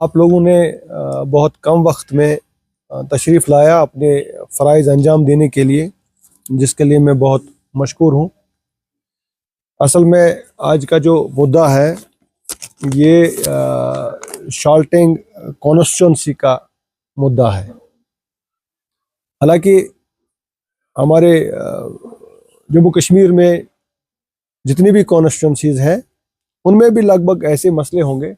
आप लोगों ने बहुत कम वक्त में तशरीफ़ लाया अपने फ़राइज़ अंजाम देने के लिए, जिसके लिए मैं बहुत मशकूर हूँ। असल में आज का जो मुद्दा है ये शाल्टिंग कॉन्स्टिट्यूंसी का मुद्दा है। हालांकि हमारे जम्मू कश्मीर में जितनी भी कॉन्स्टिट्यूंसीज़ हैं उनमें भी लगभग ऐसे मसले होंगे,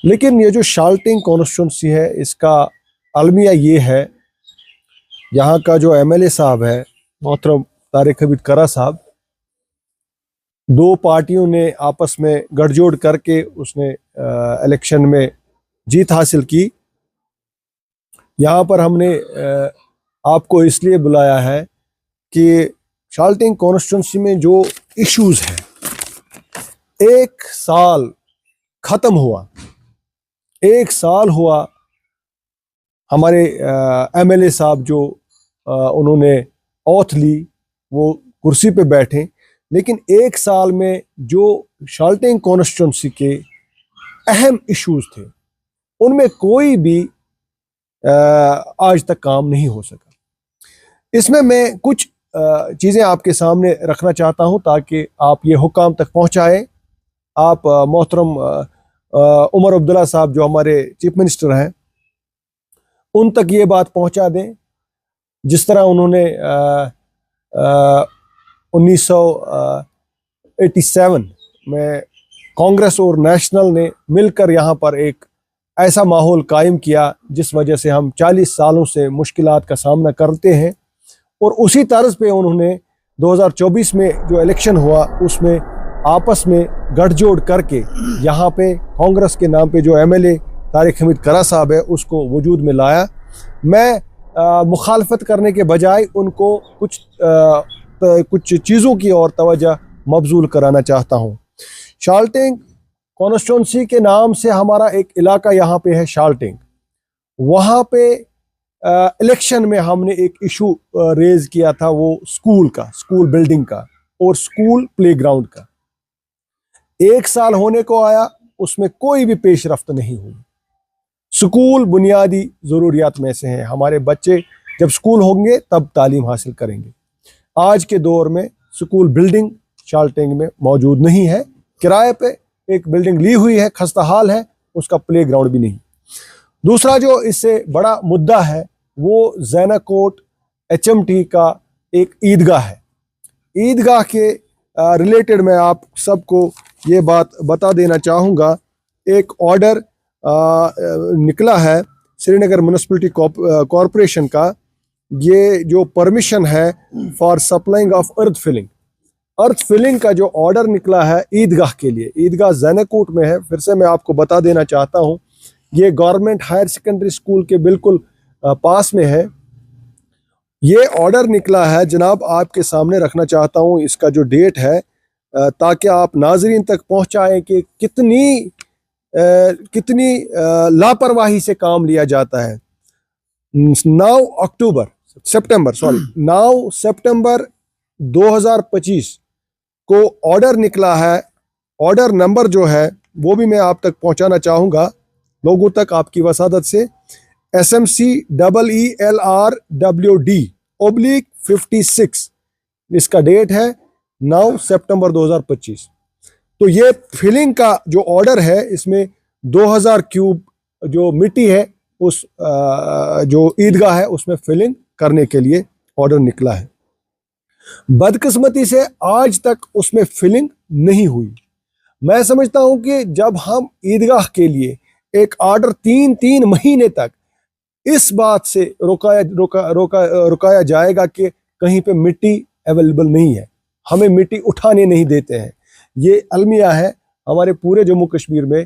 लेकिन ये जो शाल्टिंग कॉन्स्टिट्यूंसी है इसका अलमिया ये है, यहाँ का जो एमएलए साहब है मोहतरम तारिक हमीद करा साहब, दो पार्टियों ने आपस में गठजोड़ करके उसने इलेक्शन में जीत हासिल की। यहाँ पर हमने आपको इसलिए बुलाया है कि शाल्टिंग कॉन्स्टिट्यूंसी में जो इश्यूज हैं, एक साल ख़त्म हुआ, एक साल हुआ हमारे एमएलए साहब जो उन्होंने ओथ ली, वो कुर्सी पे बैठे, लेकिन एक साल में जो शाल्टिंग कॉन्स्टिट्यूंसी के अहम इश्यूज थे उनमें कोई भी आज तक काम नहीं हो सका। इसमें मैं कुछ चीज़ें आपके सामने रखना चाहता हूं ताकि आप ये हुक्म तक पहुंचाएं। आप मोहतरम उमर अब्दुल्ला साहब जो हमारे चीफ मिनिस्टर हैं उन तक ये बात पहुंचा दें, जिस तरह उन्होंने 1987 में कांग्रेस और नेशनल ने मिलकर यहाँ पर एक ऐसा माहौल कायम किया जिस वजह से हम 40 सालों से मुश्किलात का सामना करते हैं, और उसी तर्ज पे उन्होंने 2024 में जो इलेक्शन हुआ उसमें आपस में गठजोड़ करके यहाँ पे कांग्रेस के नाम पे जो एमएलए तारिक हमीद करा साहब है उसको वजूद में लाया। मैं मुखालफत करने के बजाय उनको कुछ चीज़ों की और तवज्जो मबजूल कराना चाहता हूँ। शाल्टिंग कॉन्स्टिट्यूंसी के नाम से हमारा एक इलाका यहाँ पे है शाल्टिंग, वहाँ पे इलेक्शन में हमने एक इशू रेज किया था, वो स्कूल का, स्कूल बिल्डिंग का और स्कूल प्लेग्राउंड का। एक साल होने को आया, उसमें कोई भी पेशरफ्त नहीं हुई। स्कूल बुनियादी ज़रूरियात में से हैं, हमारे बच्चे जब स्कूल होंगे तब तालीम हासिल करेंगे। आज के दौर में स्कूल बिल्डिंग शाल्टिंग में मौजूद नहीं है, किराए पे एक बिल्डिंग ली हुई है, खस्ता हाल है, उसका प्लेग्राउंड भी नहीं। दूसरा जो इससे बड़ा मुद्दा है वो ज़ैनाकोट एचएमटी का एक ईदगाह है। ईदगाह के रिलेटेड मैं आप सबको ये बात बता देना चाहूँगा, एक ऑर्डर निकला है श्रीनगर म्यूनिसिपैलिटी कॉरपोरेशन का, ये जो परमिशन है for supplying of earth filling का जो ऑर्डर निकला है ईदगाह के लिए, ईदगाह ज़ैनाकोट में है। फिर से मैं आपको बता देना चाहता हूँ, ये गवर्नमेंट हायर सेकेंडरी स्कूल के बिल्कुल पास में है। ये ऑर्डर निकला है जनाब, आपके सामने रखना चाहता हूँ, इसका जो डेट है ताकि आप नाजरीन तक पहुँचाएँ कि कितनी लापरवाही से काम लिया जाता है। 9 सितंबर 2025 को ऑर्डर निकला है। ऑर्डर नंबर जो है वो भी मैं आप तक पहुंचाना चाहूँगा लोगों तक आपकी वसादत से, SMCEERWD/56, इसका डेट है 9 सितंबर 2025। तो ये फिलिंग का जो ऑर्डर है इसमें 2000 क्यूब जो मिट्टी है उस जो ईदगाह है उसमें फिलिंग करने के लिए ऑर्डर निकला है। बदकिस्मती से आज तक उसमें फिलिंग नहीं हुई। मैं समझता हूं कि जब हम ईदगाह के लिए एक ऑर्डर 3 महीने तक इस बात से रुकाया जाएगा कि कहीं पे मिट्टी अवेलेबल नहीं है, हमें मिट्टी उठाने नहीं देते हैं। ये अलमिया है हमारे पूरे जम्मू कश्मीर में।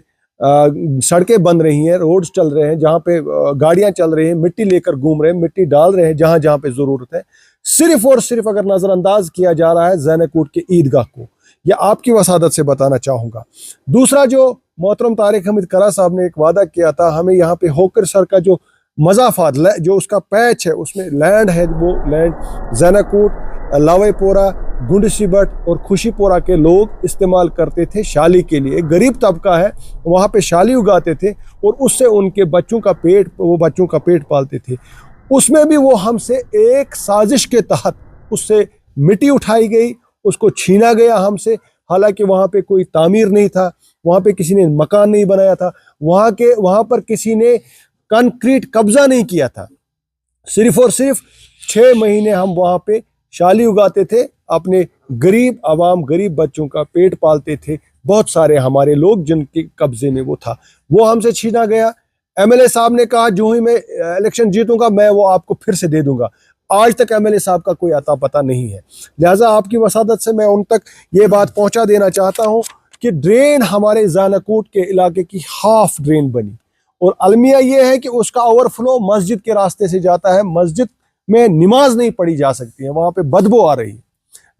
सड़कें बन रही हैं, रोड्स चल रहे हैं, जहाँ पे गाड़ियाँ चल रही हैं, मिट्टी लेकर घूम रहे हैं, मिट्टी डाल रहे हैं जहाँ जहाँ पे ज़रूरत है। सिर्फ और सिर्फ अगर नज़रअंदाज किया जा रहा है ज़ैनाकोट के ईदगाह को, यह आपकी वसादत से बताना चाहूँगा। दूसरा, जो मोहतरम तारिक हमीद करा साहब ने एक वादा किया था, हमें यहाँ पे होकर सर का जो मज़ाफात जो उसका पैच है उसमें लैंड है, वो लैंड ज़ैनाकोट लावेपोरा, गुंडसीबट और खुशीपोरा के लोग इस्तेमाल करते थे शाली के लिए। गरीब तबका है, वहाँ पे शाली उगाते थे और उससे उनके बच्चों का पेट पालते थे। उसमें भी वो हमसे एक साजिश के तहत उससे मिट्टी उठाई गई, उसको छीना गया हमसे। हालांकि वहाँ पे कोई तामीर नहीं था, वहाँ पे किसी ने मकान नहीं बनाया था, वहाँ पर किसी ने कंक्रीट कब्जा नहीं किया था। सिर्फ और सिर्फ 6 महीने हम वहाँ पे शाली उगाते थे, अपने गरीब बच्चों का पेट पालते थे। बहुत सारे हमारे लोग जिनके कब्जे में वो था, वो हमसे छीना गया। एमएलए साहब ने कहा जो ही मैं इलेक्शन जीतूंगा मैं वो आपको फिर से दे दूंगा। आज तक एमएलए साहब का कोई अता पता नहीं है। लिहाजा आपकी वसादत से मैं उन तक ये बात पहुंचा देना चाहता हूं कि ड्रेन हमारे ज़ानाकोट के इलाके की हाफ ड्रेन बनी और अलमिया ये है कि उसका ओवरफ्लो मस्जिद के रास्ते से जाता है। मस्जिद में नमाज नहीं पढ़ी जा सकती है, वहाँ पे बदबू आ रही है।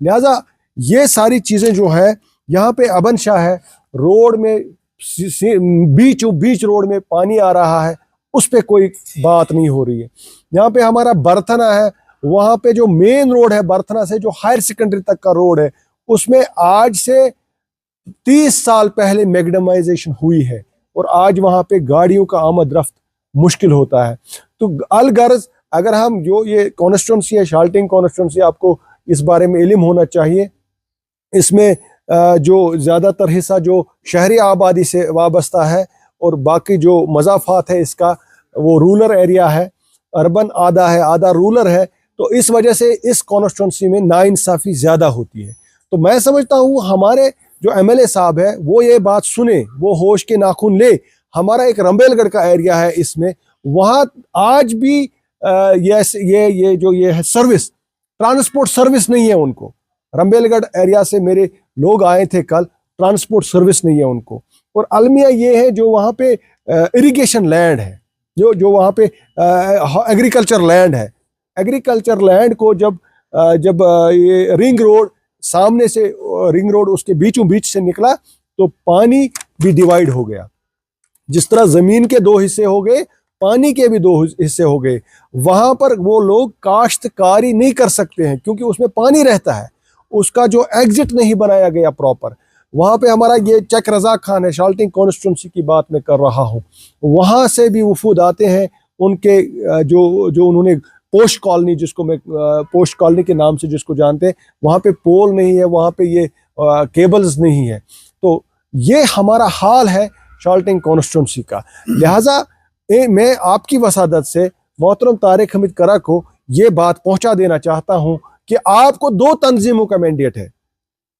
लिहाजा ये सारी चीज़ें जो है, यहाँ पे अबन शाह है, रोड में बीच रोड में पानी आ रहा है, उस पर कोई बात नहीं हो रही है। यहाँ पे हमारा बरथना है, वहाँ पे जो मेन रोड है बरथना से जो हायर सेकेंडरी तक का रोड है, उसमें आज से 30 साल पहले मैग्डमाइजेशन हुई है और आज वहाँ पे गाड़ियों का आमद रफ्त मुश्किल होता है। तो अलगर्ज अगर हम जो ये कॉन्स्टिट्यूंसी है, शाल्टिंग कॉन्स्टिट्यूंसी, आपको इस बारे में इल्म होना चाहिए। इसमें जो ज़्यादातर हिस्सा जो शहरी आबादी से वाबस्ता है और बाकी जो मज़ाफ़ात है इसका वो रूरल एरिया है, अर्बन आधा है आधा रूरल है। तो इस वजह से इस कॉन्स्टिट्यूंसी में नाइंसाफ़ी ज़्यादा होती है। तो मैं समझता हूँ हमारे जो एमएलए साहब है वो ये बात सुने, वो होश के नाखून ले। हमारा एक रंबेलगढ़ का एरिया है, इसमें वहाँ आज भी ये है सर्विस, ट्रांसपोर्ट सर्विस नहीं है उनको। रंबेलगढ़ एरिया से मेरे लोग आए थे कल, ट्रांसपोर्ट सर्विस नहीं है उनको। और अलमिया ये है जो वहाँ पे इरिगेशन लैंड है, जो वहाँ पे एग्रीकल्चर लैंड है। एग्रीकल्चर लैंड को जब ये रिंग रोड सामने से रिंग रोड उसके बीचों बीच से निकला तो पानी भी डिवाइड हो गया। जिस तरह जमीन के 2 हिस्से हो गए, पानी के भी 2 हिस्से हो गए। वहां पर वो लोग काश्तकारी नहीं कर सकते हैं क्योंकि उसमें पानी रहता है, उसका जो एग्जिट नहीं बनाया गया प्रॉपर। वहां पे हमारा ये चक रजा खान है, शाल्टिंग कॉन्स्टिट्यूंसी की बात मैं कर रहा हूँ, वहां से भी वफूद आते हैं। उनके जो उन्होंने पोस्ट कॉलोनी, जिसको मैं पोस्ट कॉलोनी के नाम से जिसको जानते हैं, वहाँ पे पोल नहीं है, वहाँ पे ये केबल्स नहीं है। तो ये हमारा हाल है शाल्टिंग कॉन्स्टिट्यूंसी का। लिहाजा मैं आपकी वसादत से मोहतरम तारिक हमीद करा को ये बात पहुंचा देना चाहता हूं कि आपको 2 तंजीमों का मैंडेट है।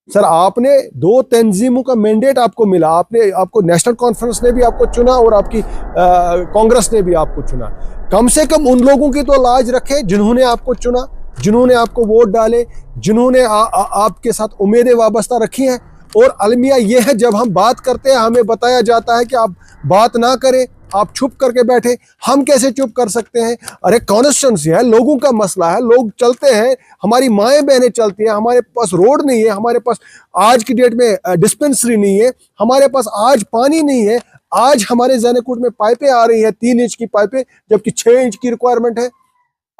सर, आपने 2 तंजीमों का मैंडेट आपको मिला। आपको नेशनल कॉन्फ्रेंस ने भी आपको चुना और आपकी कांग्रेस ने भी आपको चुना। कम से कम उन लोगों की तो लाज रखे जिन्होंने आपको चुना, जिन्होंने आपको वोट डाले, जिन्होंने आपके साथ उम्मीदें वाबस्ता रखी हैं। और अलमिया ये है, जब हम बात करते हैं हमें बताया जाता है कि आप बात ना करें, आप चुप करके बैठे। हम कैसे चुप कर सकते हैं? अरे कॉन्स्टिट्यूंसी है, लोगों का मसला है, लोग चलते हैं, हमारी माएँ बहनें चलती हैं। हमारे पास रोड नहीं है, हमारे पास आज की डेट में डिस्पेंसरी नहीं है, हमारे पास आज पानी नहीं है। आज हमारे ज़ानाकोट में पाइपें आ रही हैं 3 इंच की पाइपें, जबकि 6 इंच की रिक्वायरमेंट है।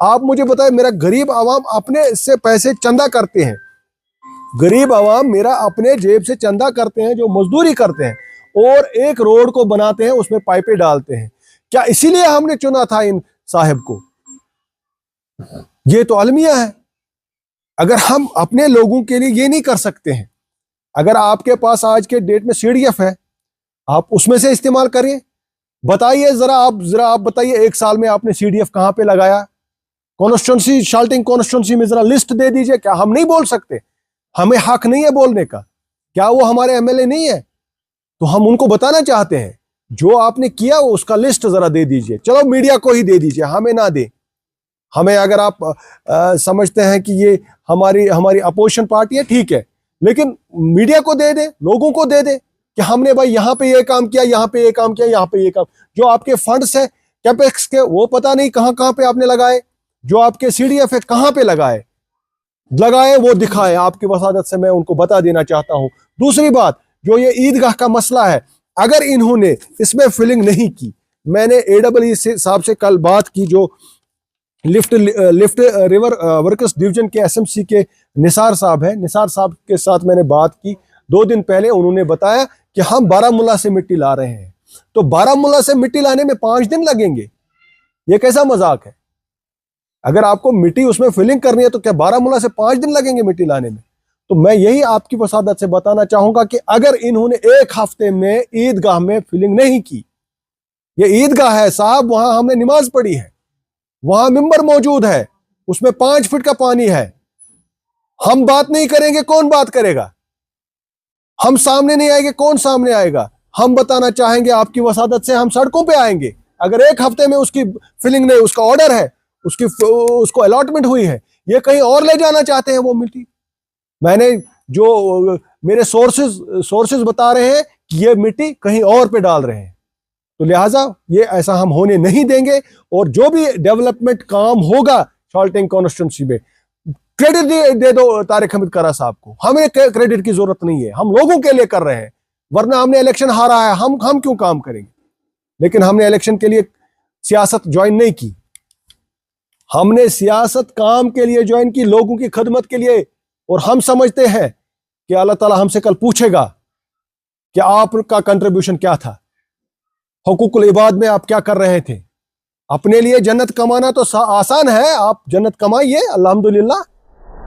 आप मुझे बताएं, मेरा गरीब आवाम अपने से पैसे चंदा करते हैं, गरीब आवाम मेरा अपने जेब से चंदा करते हैं, जो मजदूरी करते हैं और एक रोड को बनाते हैं, उसमें पाइपें डालते हैं। क्या इसीलिए हमने चुना था इन साहब को? ये तो अलमिया है। अगर हम अपने लोगों के लिए ये नहीं कर सकते हैं, अगर आपके पास आज के डेट में सीडीएफ है, आप उसमें से इस्तेमाल करिए। बताइए जरा आप बताइए, 1 साल में आपने सीडीएफ कहां पे लगाया? कॉन्स्टिट्यूंसी, शाल्टिंग कॉन्स्टिट्यूंसी में जरा लिस्ट दे दीजिए। क्या हम नहीं बोल सकते? हमें हक नहीं है बोलने का? क्या वो हमारे एमएलए नहीं है? तो हम उनको बताना चाहते हैं, जो आपने किया उसका लिस्ट जरा दे दीजिए। चलो मीडिया को ही दे दीजिए, हमें ना दे। हमें अगर आप समझते हैं कि ये हमारी अपोजिशन पार्टी है, ठीक है, लेकिन मीडिया को दे दे, लोगों को दे दे कि हमने भाई यहाँ पे ये काम किया, यहाँ पे ये काम किया, यहाँ पे ये काम। जो आपके फंड्स है कैपेक्स के, वो पता नहीं कहाँ कहाँ पे आपने लगाए। जो आपके सीडीएफ है कहाँ पे लगाए वो दिखाए। आपकी वसादत से मैं उनको बता देना चाहता हूँ। दूसरी बात, जो ये ईदगाह का मसला है, अगर इन्होंने इसमें फिलिंग नहीं की, मैंने AEE साहब से कल बात की, जो लिफ्ट रिवर वर्कर्स डिवीजन के SMC के निसार साहब है, निसार साहब के साथ मैंने बात की 2 दिन पहले। उन्होंने बताया कि हम बारामूला से मिट्टी ला रहे हैं। तो बारामूला से मिट्टी लाने में 5 दिन लगेंगे? ये कैसा मजाक है? अगर आपको मिट्टी उसमें फिलिंग करनी है तो क्या बारामूला से 5 दिन लगेंगे मिट्टी लाने में? तो मैं यही आपकी वसादत से बताना चाहूंगा कि अगर इन्होंने 1 हफ्ते में ईदगाह में फिलिंग नहीं की, ये ईदगाह है साहब, वहां हमने नमाज पढ़ी है, वहां मिंबर मौजूद है, उसमें 5 फीट का पानी है। हम बात नहीं करेंगे, कौन बात करेगा? हम सामने नहीं आएंगे, कौन सामने आएगा? हम बताना चाहेंगे आपकी वसादत से, हम सड़कों पे आएंगे। अगर 1 हफ्ते में उसकी फिलिंग नहीं, उसका ऑर्डर है, उसको अलॉटमेंट हुई है, ये कहीं और ले जाना चाहते हैं वो मिट्टी। मैंने जो मेरे सोर्सेज बता रहे हैं कि ये मिट्टी कहीं और पे डाल रहे हैं। तो लिहाजा ये ऐसा हम होने नहीं देंगे। और जो भी डेवलपमेंट काम होगा शाल्टिंग कॉन्स्टिट्यूंसी में, क्रेडिट दे दो तारिक हमीद करा साहब को, हमें क्रेडिट की जरूरत नहीं है, हम लोगों के लिए कर रहे हैं। वरना हमने इलेक्शन हारा है, हम क्यों काम करेंगे? लेकिन हमने इलेक्शन के लिए सियासत ज्वाइन नहीं की, हमने सियासत काम के लिए ज्वाइन की, लोगों की खिदमत के लिए। और हम समझते हैं कि अल्लाह ताला हमसे कल पूछेगा कि आपका कंट्रीब्यूशन क्या था, हुकूकुल इबाद में आप क्या कर रहे थे। अपने लिए जन्नत कमाना तो आसान है, आप जन्नत कमाइए अल्हम्दुलिल्लाह,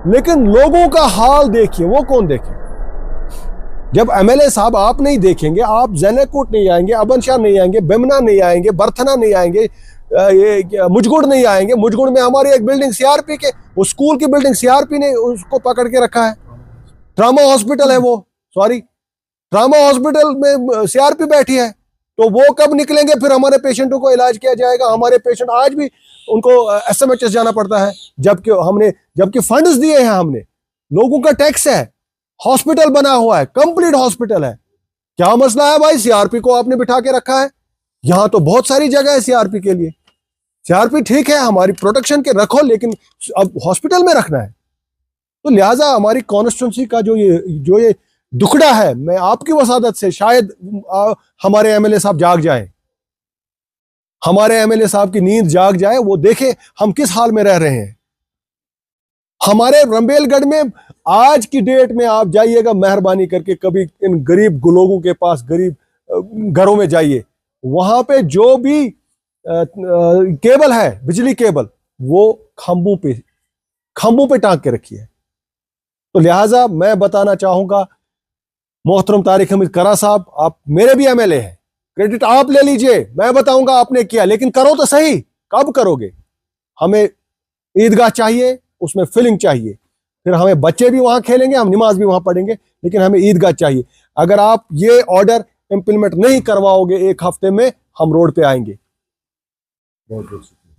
लेकिन लोगों का हाल देखिए, वो कौन देखे? जब एमएलए साहब आप नहीं देखेंगे, आप जैनकोट नहीं आएंगे, अबन शाह नहीं आएंगे, बेमना नहीं आएंगे, बर्थना नहीं आएंगे, ये मुजगुड़ नहीं आएंगे। मुजगुड़ में हमारी एक बिल्डिंग सीआरपी के, वो स्कूल की बिल्डिंग सीआरपी ने उसको पकड़ के रखा है। ट्रामा हॉस्पिटल है वो, सॉरी, ट्रामा हॉस्पिटल में सीआरपी बैठी है। तो वो कब निकलेंगे? फिर हमारे पेशेंटों को इलाज किया जाएगा। हमारे पेशेंट आज भी उनको एसएमएचएस जाना पड़ता है, जबकि फंड्स दिए हैं हमने, लोगों का टैक्स है, हॉस्पिटल बना हुआ है, कंप्लीट हॉस्पिटल है। क्या मसला है भाई? सीआरपी को आपने बिठा के रखा है। यहां तो बहुत सारी जगह है सीआरपी के लिए। सीआरपी ठीक है, हमारी प्रोटेक्शन के रखो, लेकिन अब हॉस्पिटल में रखना है। तो लिहाजा हमारी कॉन्स्टिट्यूंसी का जो ये दुखड़ा है, मैं आपकी वसादत से शायद हमारे एमएलए साहब जाग जाए, हमारे एमएलए साहब की नींद जाग जाए, वो देखे हम किस हाल में रह रहे हैं। हमारे रंबेलगढ़ में आज की डेट में आप जाइएगा मेहरबानी करके, कभी इन गरीब लोगों के पास, गरीब घरों में जाइए, वहां पे जो भी केबल है, बिजली केबल, वो खंभों पे टांग के रखी है। तो लिहाजा मैं बताना चाहूंगा मोहतरम तारिक हमीद करा साहब, आप मेरे भी एमएलए हैं, क्रेडिट आप ले लीजिए, मैं बताऊंगा आपने किया, लेकिन करो तो सही। कब करोगे? हमें ईदगाह चाहिए, उसमें फिलिंग चाहिए, फिर हमें बच्चे भी वहां खेलेंगे, हम नमाज भी वहां पढ़ेंगे, लेकिन हमें ईदगाह चाहिए। अगर आप ये ऑर्डर इंप्लीमेंट नहीं करवाओगे 1 हफ्ते में, हम रोड पे आएंगे। बहुत बहुत शुक्रिया।